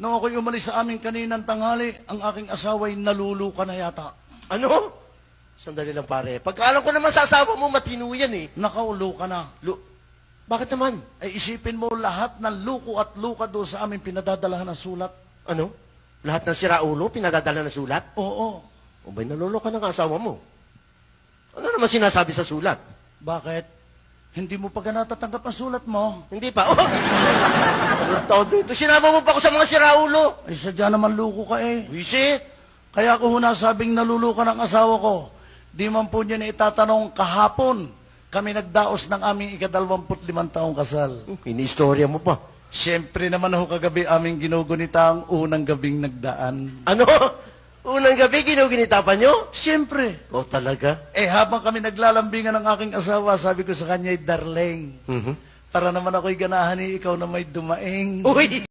Nung ako'y umalis sa amin kaninang tanghali, ang aking asawa'y naluluka na yata. Ano? Sandali lang pare. Pagkaalam ko naman sa asawa mo, matino yan eh. Nakaulo ka na. Bakit naman? Ay isipin mo lahat ng luko at luka doon sa amin pinadadalahan ng sulat. Ano? Lahat ng siraulo, pinadadala na sulat? Oo. O ba'y naluluka ng asawa mo? Ano naman sinasabi sa sulat? Bakit? Hindi mo pa natatanggap ang sulat mo? Hindi pa. Oh! Anong tao dito? Sinama mo pa ako sa mga siraulo. Ay sadya naman luko ka eh. Wisit! Kaya ako nasabing naluluka ng asawa ko. Di man po niya na itatanong kahapon. Kami nagdaos ng aming ika-25 taong kasal. Ini-istorya mo pa. Siyempre naman ako kagabi aming ginugunita ang unang gabing nagdaan. Ano? Unang gabi, ginuginita pa nyo? Siyempre. Oh, talaga? Habang kami naglalambingan ng aking asawa, sabi ko sa kanya, darling, Mhm. para naman ako'y ganahan ni ikaw na may dumaing. Uy!